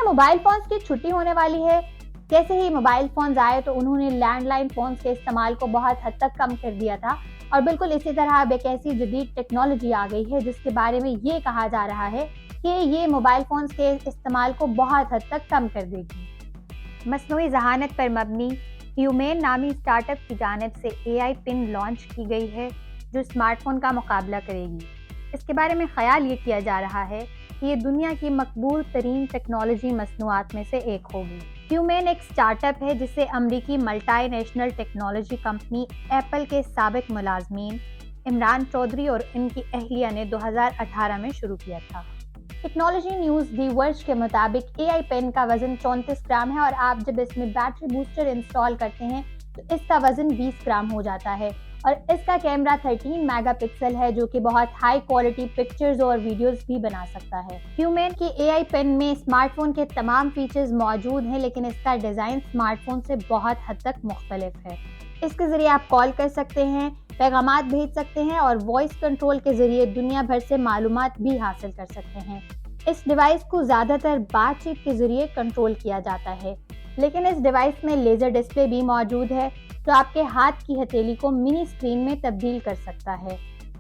Mobile phones کی چھٹی ہونے والی ہے؟ جیسے ہی موبائل فونز آئے تو انہوں نے لینڈ لائن فونز کے استعمال کو بہت حد تک کم کر دیا تھا، اور بالکل اسی طرح اب ایک ایسی جدید ٹیکنالوجی آ گئی ہے جس کے بارے میں یہ کہا جا رہا ہے کہ یہ موبائل فونز کے استعمال کو بہت حد تک کم کر دے گی۔ مصنوعی ذہانت پر مبنی ہیومین نامی اسٹارٹ اپ کی جانب سے اے آئی پن لانچ کی گئی ہے جو اسمارٹ فون کا مقابلہ کرے گی۔ اس کے بارے میں خیال یہ کیا جا رہا ہے کہ یہ دنیا کی مقبول ترین ٹیکنالوجی مصنوعات میں سے ایک ہوگی۔ ہیومین ایک اسٹارٹ اپ ہے جسے امریکی multi national technology company apple کے سابق ملازمین عمران چودھری اور ان کی اہلیہ نے 2018 میں شروع کیا تھا۔ ٹیکنالوجی نیوز دی ورج کے مطابق اے آئی پین کا وزن 34 گرام ہے، اور آپ جب اس میں بیٹری بوسٹر انسٹال کرتے ہیں تو اس کا وزن 20 گرام ہو جاتا ہے، اور اس کا کیمرہ 13 میگا پکسل ہے جو کہ بہت ہائی کوالٹی پکچرز اور ویڈیوز بھی بنا سکتا ہے۔ ہیومین کی اے آئی پین میں اسمارٹ فون کے تمام فیچرز موجود ہیں، لیکن اس کا ڈیزائن اسمارٹ فون سے بہت حد تک مختلف ہے۔ اس کے ذریعے آپ کال کر سکتے ہیں، پیغامات بھیج سکتے ہیں اور وائس کنٹرول کے ذریعے دنیا بھر سے معلومات بھی حاصل کر سکتے ہیں۔ اس ڈیوائس کو زیادہ تر بات چیت کے ذریعے کنٹرول کیا جاتا ہے، لیکن اس ڈیوائس میں لیزر ڈسپلے بھی موجود ہے جو آپ کے ہاتھ کی ہتھیلی کو منی اسکرین میں تبدیل کر سکتا ہے۔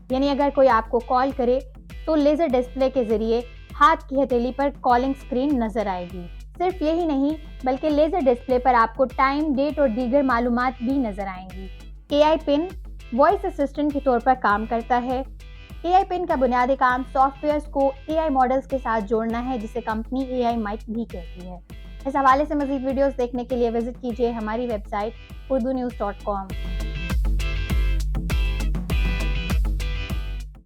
یعنی اگر کوئی آپ کو کال کرے تو لیزر ڈسپلے کے ذریعے ہاتھ کی ہتھیلی پر کالنگ اسکرین نظر آئے گی۔ صرف یہی نہیں بلکہ لیزر ڈسپلے پر آپ کو ٹائم، ڈیٹ اور دیگر معلومات بھی نظر آئیں گی۔ اے آئی پن وائس اسسٹنٹ کے طور پر کام کرتا ہے۔ اے آئی پن کا بنیادی کام سافٹ ویئرز کو اے آئی ماڈلز کے ساتھ جوڑنا ہے، جسے کمپنی اے آئی مائک بھی کہتی ہے۔ اس حوالے سے مزید ویڈیوز دیکھنے کے لیے وزٹ کیجیے ہماری ویب سائٹ urdunews.com۔